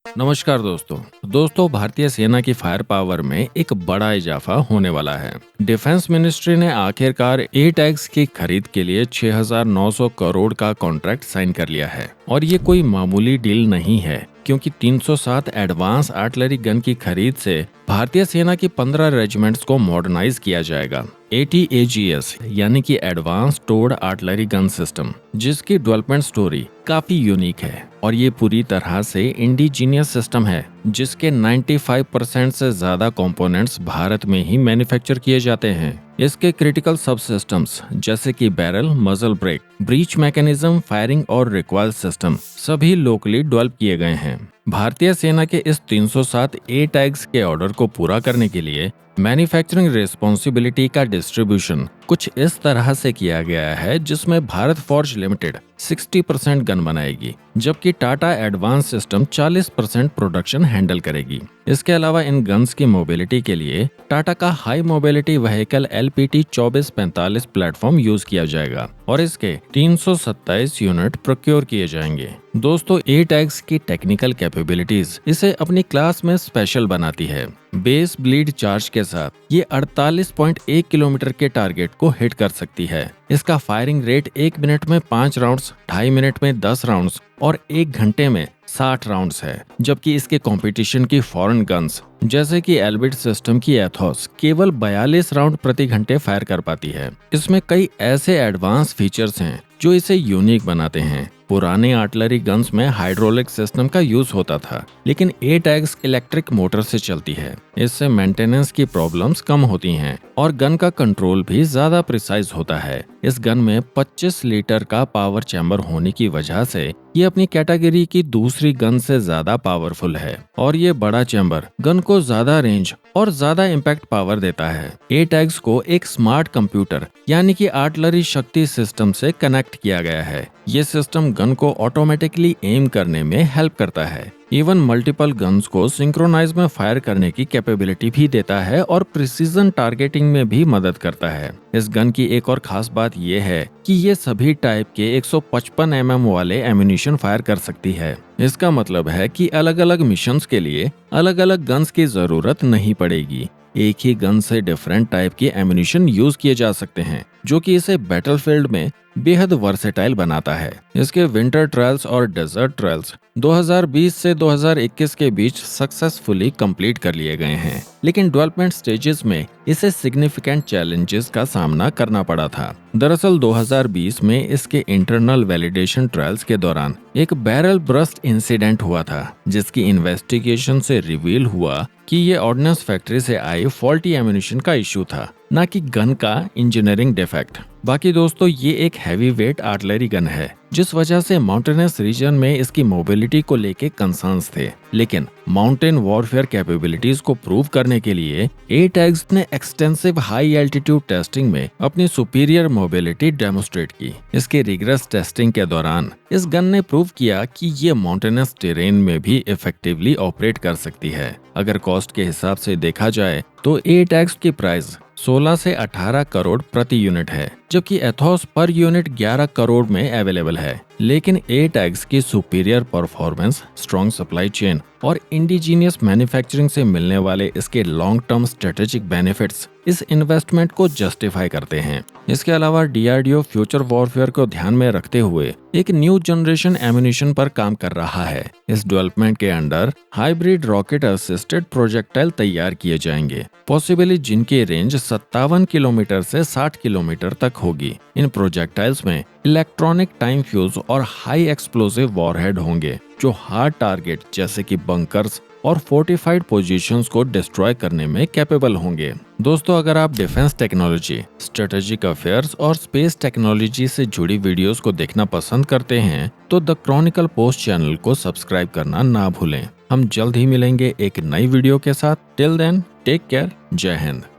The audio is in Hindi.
नमस्कार दोस्तों भारतीय सेना की फायर पावर में एक बड़ा इजाफा होने वाला है। डिफेंस मिनिस्ट्री ने आखिरकार ए टैग्स की खरीद के लिए 6,900 करोड़ का कॉन्ट्रैक्ट साइन कर लिया है और ये कोई मामूली डील नहीं है, क्योंकि 307 एडवांस आर्टिलरी गन की खरीद से भारतीय सेना की 15 रेजिमेंट्स को मॉडर्नाइज किया जाएगा। ATAGS यानी कि एडवांस टोर्ड आर्टिलरी गन सिस्टम, जिसकी डेवलपमेंट स्टोरी काफी यूनिक है और ये पूरी तरह से इंडिजीनियस सिस्टम है, जिसके 95% से ज्यादा कंपोनेंट्स भारत में ही मैन्युफैक्चर किए जाते हैं। इसके क्रिटिकल सब सिस्टम्स जैसे कि बैरल, मजल ब्रेक, ब्रीच मैकेनिज्म, फायरिंग और रिकॉइल सिस्टम सभी लोकली डेवलप किए गए हैं। भारतीय सेना के इस 307 ए टैग्स के ऑर्डर को पूरा करने के लिए मैन्युफैक्चरिंग रिस्पॉन्सिबिलिटी का डिस्ट्रीब्यूशन कुछ इस तरह से किया गया है, जिसमें भारत फॉर्ज लिमिटेड 60% गन बनाएगी, जबकि Tata advance system 40% production handle करेगी। इसके अलावा इन गन्स की मोबिलिटी के लिए टाटा का high mobility vehicle LPT 2445 platform use किया जाएगा और इसके 327 यूनिट प्रोक्योर किए जाएंगे। दोस्तों, ए टैग्स की टेक्निकल कैपेबिलिटीज इसे अपनी क्लास में स्पेशल बनाती है। बेस ब्लीड चार्ज के साथ ये 48.1 किलोमीटर के टारगेट को हिट कर सकती है। इसका फायरिंग रेट 1 मिनट में 5 राउंड्स, 2.5 मिनट में 10 राउंड्स और 1 घंटे में 60 राउंड्स है, जबकि इसके कंपटीशन की फॉरेन गन्स जैसे कि एल्बिट सिस्टम की एथोस केवल 42 राउंड प्रति घंटे फायर कर पाती है। इसमें कई ऐसे एडवांस फीचर्स हैं जो इसे यूनिक बनाते हैं। पुराने आर्टिलरी गन्स में हाइड्रोलिक सिस्टम का यूज होता था, लेकिन ए टैग्स इलेक्ट्रिक मोटर से चलती है। इससे मेंटेनेंस की प्रॉब्लम्स कम होती हैं और गन का कंट्रोल भी ज्यादा प्रिसाइज होता है। इस गन में 25 लीटर का पावर चैम्बर होने की वजह से ये अपनी कैटेगरी की दूसरी गन से ज्यादा पावरफुल है और ये बड़ा चैम्बर गन को ज्यादा रेंज और ज्यादा इम्पैक्ट पावर देता है। ए टैग्स को एक स्मार्ट कंप्यूटर यानी कि आर्टिलरी शक्ति सिस्टम से कनेक्ट किया गया है। ये सिस्टम गन को ऑटोमेटिकली एम करने में हेल्प करता है। इवन मल्टीपल गन्स को सिंक्रोनाइज में फायर करने की कैपेबिलिटी भी देता है और प्रिसीजन टारगेटिंग में भी मदद करता है। इस गन की एक और खास बात यह है कि ये सभी टाइप के 155 mm वाले एम्यूनिशन फायर कर सकती है। इसका मतलब है कि अलग अलग मिशंस के लिए अलग अलग गन्स की जरूरत नहीं पड़ेगी। एक ही गन से डिफरेंट टाइप के एम्यूनिशन यूज किए जा सकते हैं, जो कि इसे बैटलफील्ड में बेहद वर्सेटाइल बनाता है। इसके विंटर ट्रायल्स और डेजर्ट ट्रायल्स 2020 से 2021 के बीच सक्सेसफुली कंप्लीट कर लिए गए हैं, लेकिन डेवलपमेंट स्टेजेस में इसे सिग्निफिकेंट चैलेंजेस का सामना करना पड़ा था। दरअसल 2020 में इसके इंटरनल वैलिडेशन ट्रायल्स के दौरान एक बैरल ब्रस्ट इंसिडेंट हुआ था, जिसकी इन्वेस्टिगेशन से रिवील हुआ कि ये ऑर्डिनेंस फैक्ट्री से आई फॉल्टी एम्यूनिशन का इश्यू था, न कि गन का इंजीनियरिंग डिफेक्ट। बाकी दोस्तों, ये एक हैवी वेट आर्टिलरी गन है, जिस वजह से माउंटेनस रीजन में इसकी मोबिलिटी को लेके कंसर्न्स थे, लेकिन माउंटेन वॉरफेयर कैपेबिलिटीज को प्रूव करने के लिए ए टैग्स ने एक्सटेंसिव हाई एल्टीट्यूड टेस्टिंग में अपनी सुपीरियर मोबिलिटी डेमोस्ट्रेट की। इसके रिगरस टेस्टिंग के दौरान इस गन ने प्रूव किया कि ये माउंटेनस टेरेन में भी इफेक्टिवली ऑपरेट कर सकती है। अगर कॉस्ट के हिसाब से देखा जाए तो ए टैग्स की प्राइस 16 से 18 करोड़ प्रति यूनिट है, जबकि एथोस पर यूनिट 11 करोड़ में अवेलेबल है। लेकिन ए टैग्स की superior performance, strong supply chain और इंडिजीनियस मैन्युफैक्चरिंग से मिलने वाले इसके लॉन्ग टर्म स्ट्रेटेजिक बेनिफिट्स इस इन्वेस्टमेंट को जस्टिफाई करते हैं। इसके अलावा DRDO फ्यूचर वॉरफेयर को ध्यान में रखते हुए एक न्यू जनरेशन एम्यूनिशन पर काम कर रहा है। इस डेवलपमेंट के under hybrid rocket assisted projectile तैयार किए जाएंगे, पॉसिबली जिनकी रेंज 57 किलोमीटर से 60 किलोमीटर तक होगी। इन प्रोजेक्टाइल्स में इलेक्ट्रॉनिक टाइम फ्यूज और हाई एक्सप्लोसिव वॉरहेड होंगे, जो हार्ड टारगेट जैसे कि बंकर्स और फोर्टिफाइड पोजीशंस को डिस्ट्रॉय करने में कैपेबल होंगे। दोस्तों, अगर आप डिफेंस टेक्नोलॉजी, स्ट्रेटेजिक अफेयर्स और स्पेस टेक्नोलॉजी से जुड़ी वीडियोस को देखना पसंद करते हैं तो द क्रॉनिकल पोस्ट चैनल को सब्सक्राइब करना ना भूलें। हम जल्द ही मिलेंगे एक नई वीडियो के साथ। टिल देन, टेक केयर, जय हिंद।